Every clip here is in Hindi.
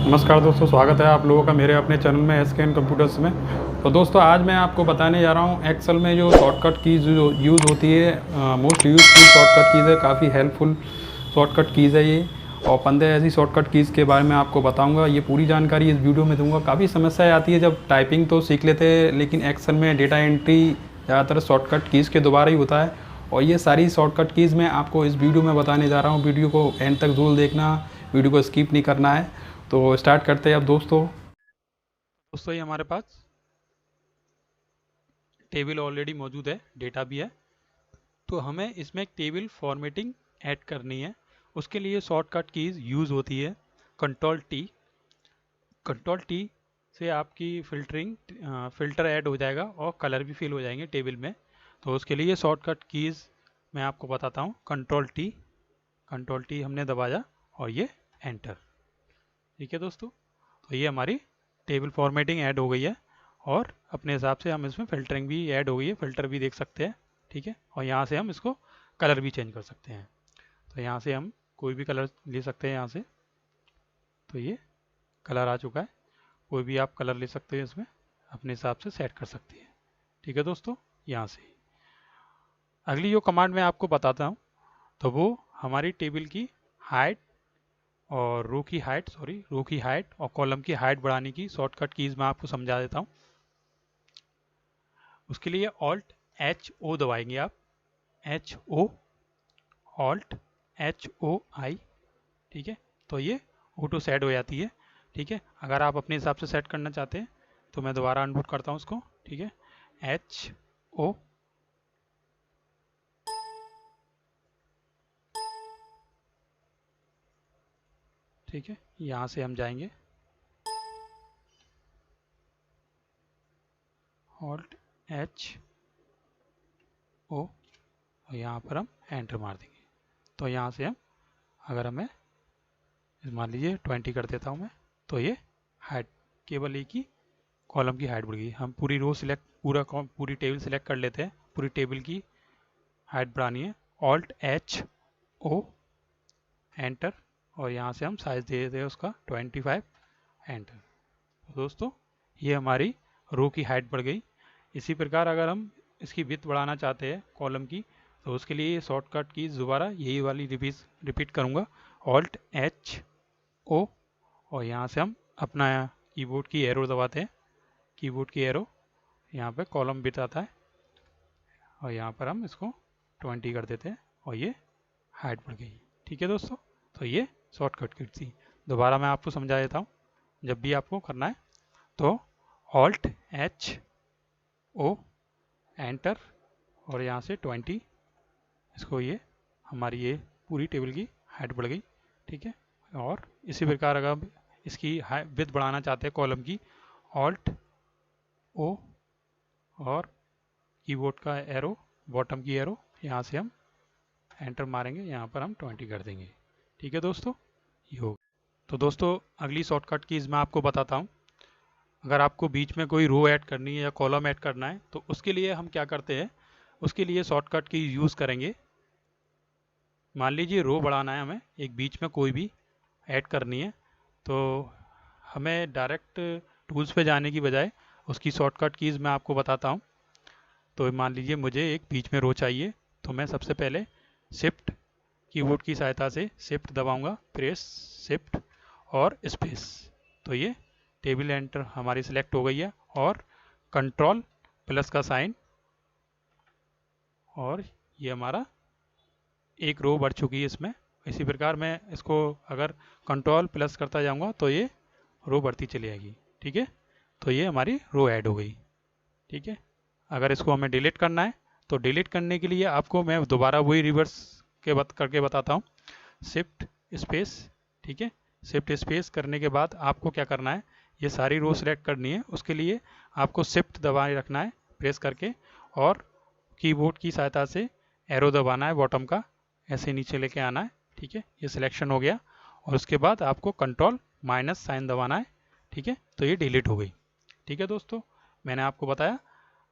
नमस्कार दोस्तों, स्वागत है आप लोगों का मेरे अपने चैनल में SKN कंप्यूटर्स में। तो दोस्तों आज मैं आपको बताने जा रहा हूँ एक्सेल में जो शॉर्टकट कीज़ जो यूज़ होती है, मोस्ट यूज़फुल शॉर्टकट कीज़ है, काफ़ी हेल्पफुल शॉर्टकट कीज़ है ये। और 15 ऐसी शॉर्टकट कीज़ के बारे में आपको बताऊँगा। ये पूरी जानकारी इस वीडियो में दूँगा। काफ़ी समस्याएँ आती है, जब टाइपिंग तो सीख लेते हैं लेकिन एक्सेल में डेटा एंट्री ज़्यादातर शॉर्टकट कीज़ के दोबारा ही होता है। और ये सारी शॉर्टकट कीज़ मैं आपको इस वीडियो में बताने जा रहा हूँ। वीडियो को एंड तक ज़रूर देखना, वीडियो को स्किप नहीं करना है। तो स्टार्ट करते हैं अब दोस्तों ये हमारे पास टेबल ऑलरेडी मौजूद है, डेटा भी है। तो हमें इसमें एक टेबल फॉर्मेटिंग ऐड करनी है। उसके लिए शॉर्टकट कीज़ यूज़ होती है कंट्रोल टी। कंट्रोल टी से आपकी फ़िल्टर ऐड हो जाएगा और कलर भी फिल हो जाएंगे टेबल में। तो उसके लिए शॉर्टकट कीज़ मैं आपको बताता हूँ। कंट्रोल टी हमने दबाया और ये एंटर। ठीक है दोस्तों, तो ये हमारी टेबल फॉर्मेटिंग ऐड हो गई है और अपने हिसाब से हम इसमें फ़िल्टरिंग भी ऐड हो गई है, फ़िल्टर भी देख सकते हैं। ठीक है, और यहाँ से हम इसको कलर भी चेंज कर सकते हैं। तो यहाँ से हम कोई भी कलर ले सकते हैं यहाँ से। तो ये कलर आ चुका है, कोई भी आप कलर ले सकते हैं, इसमें अपने हिसाब से सेट कर सकते हैं। ठीक है दोस्तों, यहाँ से अगली जो कमांड मैं आपको बताता हूँ तो वो हमारी टेबल की हाइट और रो की हाइट और कॉलम की हाइट बढ़ाने की शॉर्टकट कीज़ मैं आपको समझा देता हूँ। उसके लिए Alt+H+O दबाएंगे आप। H+O, Alt+H+O+I। ठीक है, तो ये ऑटो सेट हो जाती है। ठीक है, अगर आप अपने हिसाब से सेट करना चाहते हैं तो मैं दोबारा अनबूट करता हूँ उसको। ठीक है, H+O, ठीक है, यहाँ से हम जाएंगे Alt+H+O और यहाँ पर हम एंटर मार देंगे। तो यहाँ से हम, अगर हमें मान लीजिए 20 कर देता हूँ मैं, तो ये हाइट केवल एक ही कॉलम की हाइट बढ़ गई। हम पूरी रो सिलेक्ट, पूरी टेबल सिलेक्ट कर लेते हैं। पूरी टेबल की हाइट बढ़ानी है, Alt+H+O एंटर, और यहाँ से हम साइज दे देते हैं उसका 25 एंटर। तो दोस्तों ये हमारी रो की हाइट बढ़ गई। इसी प्रकार अगर हम इसकी विड्थ बढ़ाना चाहते हैं कॉलम की, तो उसके लिए शॉर्टकट की दोबारा यही वाली रिपीट करूँगा, Alt+H+O और यहाँ से हम अपना कीबोर्ड की एरो दबाते हैं। कीबोर्ड की एरो, यहाँ पे कॉलम विड्थ आता है और यहाँ पर हम इसको 20 कर देते हैं और ये हाइट बढ़ गई। ठीक है दोस्तों, तो ये शॉर्टकट की थी। दोबारा मैं आपको समझा देता हूँ। जब भी आपको करना है तो Alt+H+O एंटर और यहाँ से 20, इसको ये हमारी ये पूरी टेबल की हाइट बढ़ गई। ठीक है, और इसी प्रकार अगर आप इसकी विड्थ बढ़ाना चाहते हैं कॉलम की, Alt+O और कीबोर्ड का एरो, बॉटम की एरो, यहाँ से हम एंटर मारेंगे, यहाँ पर हम 20 कर देंगे। ठीक है दोस्तों, ये हो। तो दोस्तों अगली शॉर्टकट कीज़ मैं आपको बताता हूँ। अगर आपको बीच में कोई रो ऐड करनी है या कॉलम ऐड करना है तो उसके लिए हम क्या करते हैं, उसके लिए शॉर्टकट की यूज़ करेंगे। मान लीजिए रो बढ़ाना है हमें, एक बीच में कोई भी ऐड करनी है, तो हमें डायरेक्ट टूल्स पे जाने की बजाय उसकी शॉर्टकट कीज़ मैं आपको बताता हूँ। तो मान लीजिए मुझे एक बीच में रो चाहिए, तो मैं सबसे पहले शिफ्ट कीबोर्ड की सहायता से शिफ्ट दबाऊंगा, प्रेस शिफ्ट और स्पेस। तो ये टेबल एंटर हमारी सिलेक्ट हो गई है और कंट्रोल प्लस का साइन, और ये हमारा एक रो बढ़ चुकी है इसमें। इसी प्रकार मैं इसको अगर कंट्रोल प्लस करता जाऊंगा तो ये रो बढ़ती चली जाएगी। ठीक है, तो ये हमारी रो ऐड हो गई। ठीक है, अगर इसको हमें डिलीट करना है तो डिलीट करने के लिए आपको मैं दोबारा वही रिवर्स करके बताता हूँ। शिफ्ट स्पेस, ठीक है, शिफ्ट स्पेस करने के बाद आपको क्या करना है, ये सारी रो सेलेक्ट करनी है। उसके लिए आपको शिफ्ट दबाए रखना है प्रेस करके, और कीबोर्ड की सहायता से एरो दबाना है बॉटम का, ऐसे नीचे लेके आना है। ठीक है, ये सिलेक्शन हो गया और उसके बाद आपको कंट्रोल माइनस साइन दबाना है। ठीक है, तो ये डिलीट हो गई। ठीक है दोस्तों, मैंने आपको बताया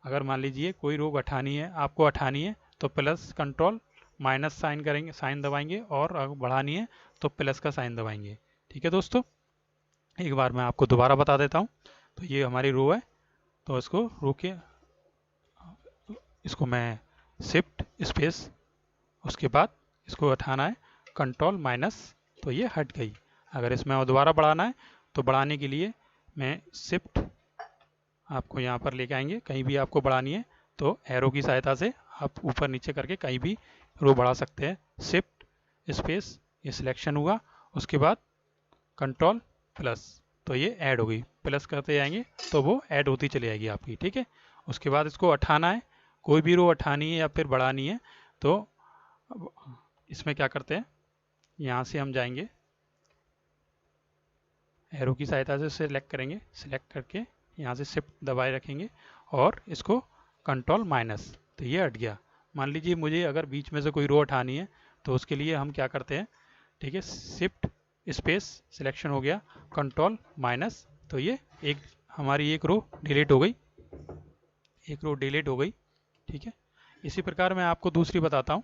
अगर मान लीजिए कोई रो हटानी है, आपको हटानी है तो प्लस कंट्रोल माइनस साइन करेंगे, साइन दबाएंगे, और अगर बढ़ानी है तो प्लस का साइन दबाएंगे। ठीक है दोस्तों, एक बार मैं आपको दोबारा बता देता हूँ। तो ये हमारी रो है, तो इसको रो के इसको मैं शिफ्ट स्पेस, उसके बाद इसको हटाना है कंट्रोल माइनस, तो ये हट गई। अगर इसमें और दोबारा बढ़ाना है तो बढ़ाने के लिए मैं शिफ्ट आपको यहाँ पर लेके आएंगे। कहीं भी आपको बढ़ानी है तो एरो की सहायता से आप ऊपर नीचे करके कहीं भी रो बढ़ा सकते हैं। शिफ्ट स्पेस, ये सिलेक्शन हुआ, उसके बाद कंट्रोल प्लस, तो ये ऐड हो गई। प्लस करते जाएंगे तो वो ऐड होती चली जाएगी आपकी, ठीक है। उसके बाद इसको हटाना है, कोई भी रो हटानी है या फिर बढ़ानी है तो इसमें क्या करते हैं, यहाँ से हम जाएंगे, एरो की सहायता से सिलेक्ट करेंगे, सिलेक्ट करके यहाँ से शिफ्ट दबाए रखेंगे और इसको कंट्रोल माइनस, तो ये हट गया। मान लीजिए मुझे अगर बीच में से कोई रो हटानी है तो उसके लिए हम क्या करते हैं, ठीक है, शिफ्ट स्पेस, सिलेक्शन हो गया, कंट्रोल माइनस, तो ये एक हमारी एक रो डिलीट हो गई, एक रो डिलीट हो गई, ठीक है। इसी प्रकार मैं आपको दूसरी बताता हूँ।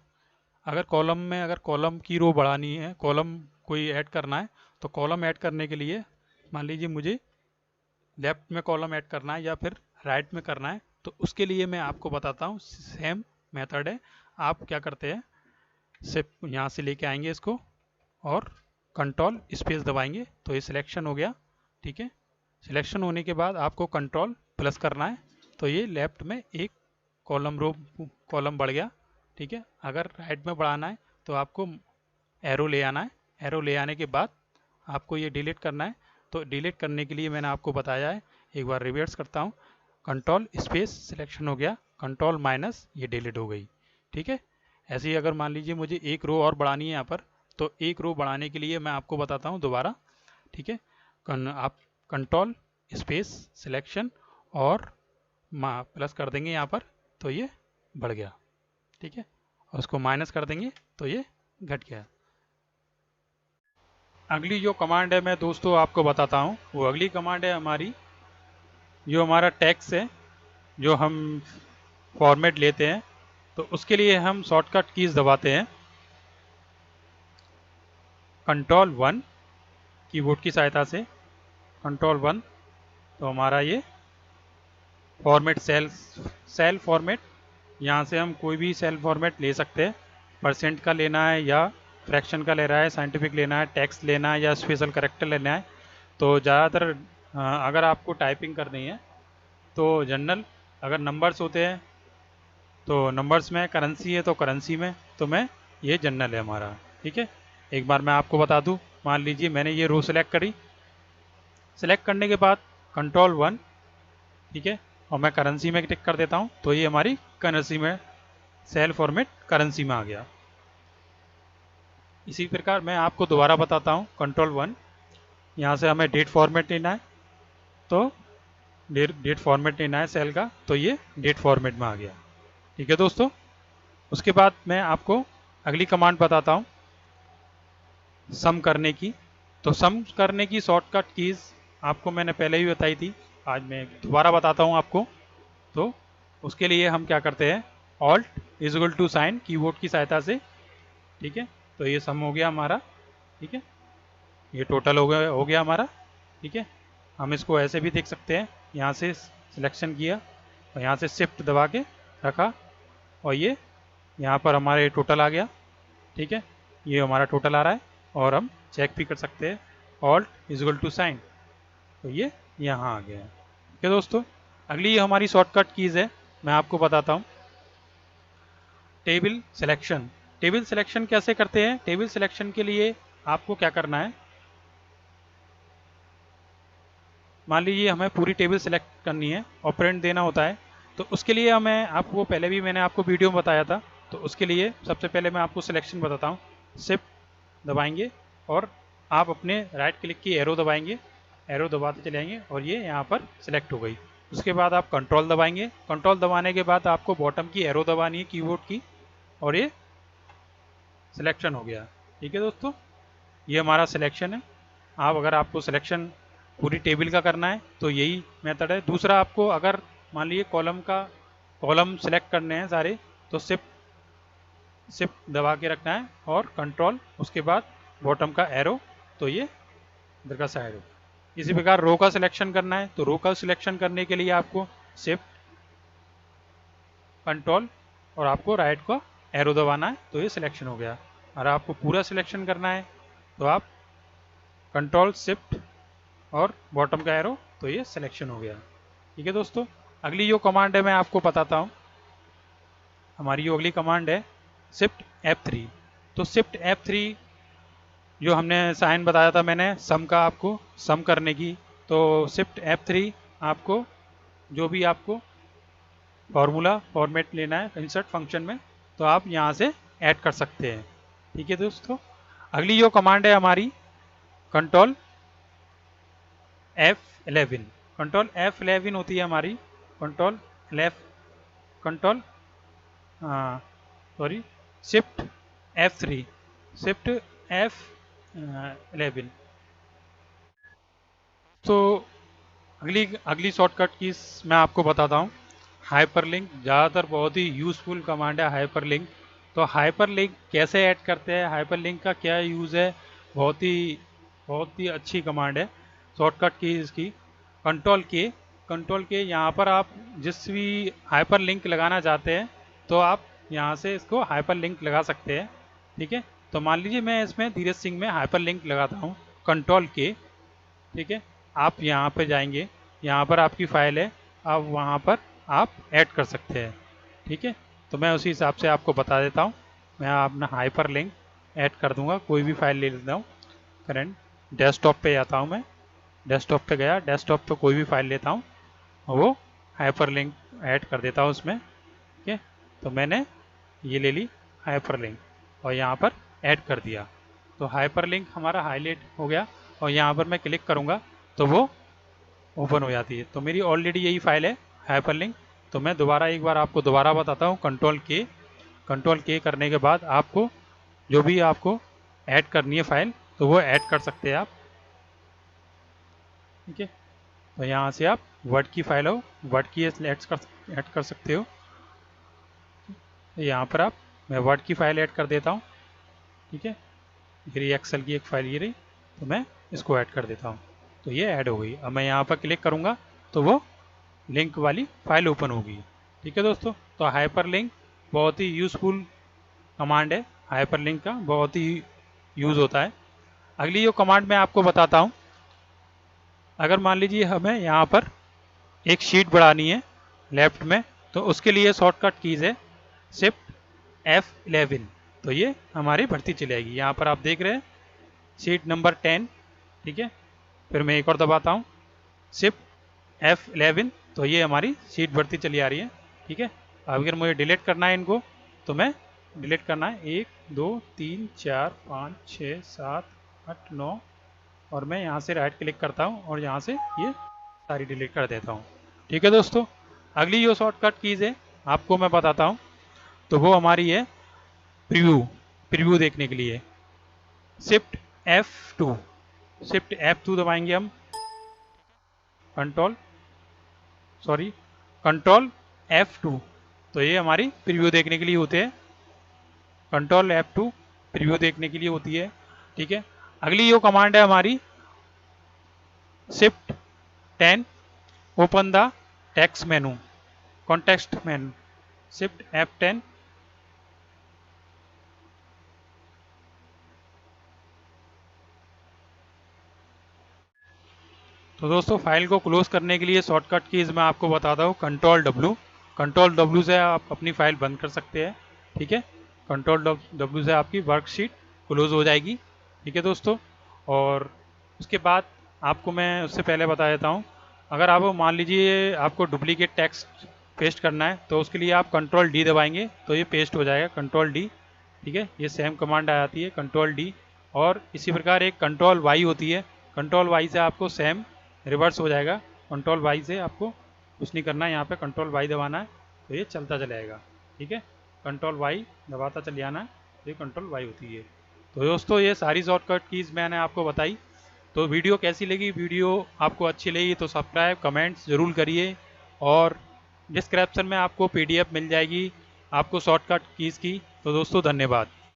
अगर कॉलम में, अगर कॉलम की रो बढ़ानी है, कॉलम कोई ऐड करना है, तो कॉलम ऐड करने के लिए मान लीजिए मुझे लेफ्ट में कॉलम ऐड करना है या फिर राइट में करना है, तो उसके लिए मैं आपको बताता हूँ, सेम मेथड है। आप क्या करते हैं, सिर्फ यहाँ से लेके आएंगे इसको और कंट्रोल स्पेस दबाएंगे, तो ये सिलेक्शन हो गया, ठीक है। सिलेक्शन होने के बाद आपको कंट्रोल प्लस करना है, तो ये लेफ्ट में एक कॉलम बढ़ गया, ठीक है। अगर राइट में बढ़ाना है तो आपको एरो ले आना है, एरो ले आने के बाद आपको ये डिलीट करना है। तो डिलीट करने के लिए मैंने आपको बताया है, एक बार रिवर्स करता हूँ, कंट्रोल स्पेस, सिलेक्शन हो गया, कंट्रोल माइनस, ये डिलीट हो गई, ठीक है। ऐसे ही अगर मान लीजिए मुझे एक रो और बढ़ानी है यहाँ पर, तो एक रो बढ़ाने के लिए मैं आपको बताता हूँ दोबारा, ठीक है। आप कंट्रोल स्पेस, सिलेक्शन और प्लस कर देंगे यहाँ पर, तो ये बढ़ गया, ठीक है। और उसको माइनस कर देंगे तो ये घट गया। अगली जो कमांड है मैं दोस्तों आपको बताता हूँ, वो अगली कमांड है हमारी, जो हमारा टेक्स्ट है, जो हम फॉर्मेट लेते हैं, तो उसके लिए हम शॉर्टकट कीज दबाते हैं, कंट्रोल 1 कीबोर्ड की सहायता से, कंट्रोल 1, तो हमारा ये फॉर्मेट सेल फॉर्मेट, यहाँ से हम कोई भी सेल फॉर्मेट ले सकते हैं, परसेंट का लेना है या फ्रैक्शन का ले रहा है, साइंटिफिक लेना है, टेक्स्ट लेना है या स्पेशल करेक्टर लेना है। तो ज़्यादातर अगर आपको टाइपिंग करनी है तो जनरल, अगर नंबर्स होते हैं तो नंबर्स में, करेंसी है तो करेंसी में, तो मैं ये जनरल है हमारा, ठीक है। एक बार मैं आपको बता दूं, मान लीजिए मैंने ये रो सेलेक्ट करी, सेलेक्ट करने के बाद कंट्रोल 1, ठीक है, और मैं करेंसी में टिक कर देता हूँ, तो ये हमारी करेंसी में सेल फॉर्मेट करेंसी में आ गया। इसी प्रकार मैं आपको दोबारा बताता हूँ, कंट्रोल 1, यहाँ से हमें डेट फॉर्मेट लेना है, तो डेट फॉर्मेट लेना है सेल का, तो ये डेट फॉर्मेट में आ गया, ठीक है दोस्तों। उसके बाद मैं आपको अगली कमांड बताता हूँ, सम करने की। तो सम करने की शॉर्टकट कीज आपको मैंने पहले ही बताई थी, आज मैं दोबारा बताता हूँ आपको। तो उसके लिए हम क्या करते हैं, alt is equal to sign keyboard की सहायता से, ठीक है। तो ये सम हो गया हमारा, ठीक है, ये टोटल हो गया हमारा, ठीक है। हम इसको ऐसे भी देख सकते हैं, यहाँ से सिलेक्शन किया और यहाँ से शिफ्ट दबा के रखा और ये यहाँ पर हमारे टोटल आ गया, ठीक है। ये हमारा टोटल आ रहा है और हम चेक भी कर सकते हैं, alt is equal to sign, तो ये यहाँ आ गया है, ठीक है दोस्तों। अगली हमारी शॉर्टकट कीज़ है, मैं आपको बताता हूँ, टेबल सिलेक्शन। टेबल सिलेक्शन कैसे करते हैं, टेबल सिलेक्शन के लिए आपको क्या करना है, मान लीजिए हमें पूरी टेबल सेलेक्ट करनी है और प्रिंट देना होता है, तो उसके लिए हमें, आपको पहले भी मैंने आपको वीडियो में बताया था, तो उसके लिए सबसे पहले मैं आपको सिलेक्शन बताता हूँ। शिफ्ट दबाएंगे और आप अपने राइट क्लिक की एरो दबाएंगे, एरो दबाते चलेंगे और ये यहाँ पर सिलेक्ट हो गई। उसके बाद आप कंट्रोल दबाएंगे, कंट्रोल दबाने के बाद आपको बॉटम की एरो दबानी है कीबोर्ड की और ये सिलेक्शन हो गया, ठीक है दोस्तों। ये हमारा सिलेक्शन है। आप, अगर आपको सिलेक्शन पूरी टेबल का करना है तो यही मेथड है। दूसरा, आपको अगर मान लीजिए कॉलम सेलेक्ट करने हैं सारे, तो शिफ्ट दबा के रखना है और कंट्रोल, उसके बाद बॉटम का एरो, तो ये इधर का साइड हो, इसी प्रकार रो का सिलेक्शन करना है तो रो का सिलेक्शन करने के लिए आपको शिफ्ट कंट्रोल और आपको राइट का एरो दबाना है तो ये सिलेक्शन हो गया। और आपको पूरा सिलेक्शन करना है तो आप कंट्रोल शिफ्ट और बॉटम का एरो तो ये सिलेक्शन हो गया। ठीक है दोस्तों, अगली जो कमांड है मैं आपको बताता हूँ। हमारी जो अगली कमांड है शिफ्ट F3। तो शिफ्ट F3 जो हमने साइन बताया था मैंने सम का, आपको सम करने की, तो शिफ्ट F3 आपको जो भी आपको फॉर्मूला फॉर्मेट लेना है इंसर्ट फंक्शन में तो आप यहाँ से ऐड कर सकते हैं। ठीक है दोस्तों, अगली जो कमांड है हमारी कंट्रोल F11। कंट्रोल F11 होती है हमारी control shift F3 shift F11। तो अगली शॉर्टकट की मैं आपको बताता हूँ हाइपरलिंक। ज़्यादातर बहुत ही यूज़फुल कमांड है हाइपरलिंक। तो हाइपरलिंक कैसे ऐड करते हैं, हाइपरलिंक का क्या यूज़ है, बहुत ही अच्छी कमांड है। शॉर्टकट की इसकी कंट्रोल के यहाँ पर आप जिस भी हाइपरलिंक लगाना चाहते हैं तो आप यहाँ से इसको हाइपरलिंक लगा सकते हैं। ठीक है, तो मान लीजिए मैं इसमें धीरज सिंह में हाइपरलिंक लगाता हूँ कंट्रोल के। ठीक है, आप यहाँ पर जाएंगे, यहाँ पर आपकी फाइल है, अब वहाँ पर आप ऐड कर सकते हैं। ठीक है, तो मैं उसी हिसाब से आपको बता देता हूँ। मैं अपना हाइपर लिंक ऐड कर दूंगा, कोई भी फाइल ले लेता हूँ। करंट डेस्कटॉप पे जाता हूँ, मैं डेस्कटॉप पे गया, डेस्कटॉप पे कोई भी फाइल लेता हूँ और वो हाइपर लिंक ऐड कर देता हूँ उसमें। ठीक है, तो मैंने ये ले ली हाइपर लिंक और यहाँ पर ऐड कर दिया। तो हाइपर लिंक हमारा हाईलाइट हो गया और यहाँ पर मैं क्लिक करूँगा तो वो ओपन हो जाती है। तो मेरी ऑलरेडी यही फाइल है हाइपरलिंक। तो मैं दोबारा एक बार आपको दोबारा बताता हूँ कंट्रोल के करने के बाद आपको जो भी आपको ऐड करनी है फाइल तो वो ऐड कर सकते हैं आप। ठीक है, तो यहाँ से आप वर्ड की फाइल हो वर्ड की ऐड कर सकते हो। यहाँ पर आप मैं वर्ड की फाइल ऐड कर देता हूँ। ठीक है, ये एक्सेल की एक फाइल ये रही, तो मैं इसको ऐड कर देता हूँ तो ये ऐड हो गई। अब मैं यहाँ पर क्लिक करूँगा तो वो लिंक वाली फाइल ओपन होगी। ठीक है दोस्तों, तो हाइपर लिंक बहुत ही यूज़फुल कमांड है, हाइपर लिंक का बहुत ही यूज़ होता है। अगली जो कमांड मैं आपको बताता हूँ, अगर मान लीजिए हमें यहाँ पर एक शीट बढ़ानी है लेफ्ट में तो उसके लिए शॉर्टकट कीज़ है शिफ्ट F11। तो ये हमारी बढ़ती चली जाएगी। यहाँ पर आप देख रहे हैं शीट नंबर 10। ठीक है, फिर मैं एक और दबाता हूँ शिफ्ट F11 तो ये हमारी शीट बढ़ती चली आ रही है। ठीक है, अब अगर मुझे डिलीट करना है इनको तो मैं डिलीट करना है 1 2 3 4 5 6 7 8 9 और मैं यहाँ से राइट क्लिक करता हूँ और यहाँ से ये सारी डिलीट कर देता हूँ। ठीक है दोस्तों, अगली जो शॉर्टकट कीज़ है आपको मैं बताता हूँ तो वो हमारी है प्रीव्यू देखने के लिए शिफ्ट F2 दबाएंगे हम, कंट्रोल F2 तो ये हमारी प्रीव्यू देखने के लिए होते हैं। कंट्रोल F2 प्रीव्यू देखने के लिए होती है। ठीक है, अगली जो कमांड है हमारी shift 10 open the text menu context menu shift F10 तो दोस्तों फाइल को क्लोज करने के लिए शॉर्टकट कीज मैं आपको बताता हूँ कंट्रोल W से आप अपनी फाइल बंद कर सकते हैं। ठीक है, कंट्रोल W से आपकी वर्कशीट क्लोज हो जाएगी। ठीक है दोस्तों, और उसके बाद आपको मैं उससे पहले बता देता हूँ, अगर आप मान लीजिए आपको डुप्लीकेट टेक्स्ट पेस्ट करना है तो उसके लिए आप कंट्रोल D दबाएंगे तो ये पेस्ट हो जाएगा कंट्रोल D। ठीक है, ये सेम कमांड आ जाती है कंट्रोल D। और इसी प्रकार एक कंट्रोल Y होती है, कंट्रोल Y से आपको सेम रिवर्स हो जाएगा। कंट्रोल वाई से आपको कुछ नहीं करना है, यहाँ पे कंट्रोल वाई दबाना है तो ये चलता चलेगा। ठीक है, कंट्रोल वाई दबाता चल जाना है, ये कंट्रोल वाई होती है। तो दोस्तों ये सारी शॉर्टकट कीज़ मैंने आपको बताई। तो वीडियो कैसी लगी, वीडियो आपको अच्छी लगी तो सब्सक्राइब कमेंट्स ज़रूर करिए और डिस्क्रिप्शन में आपको PDF मिल जाएगी आपको शॉर्टकट कीज़ की। तो दोस्तों धन्यवाद।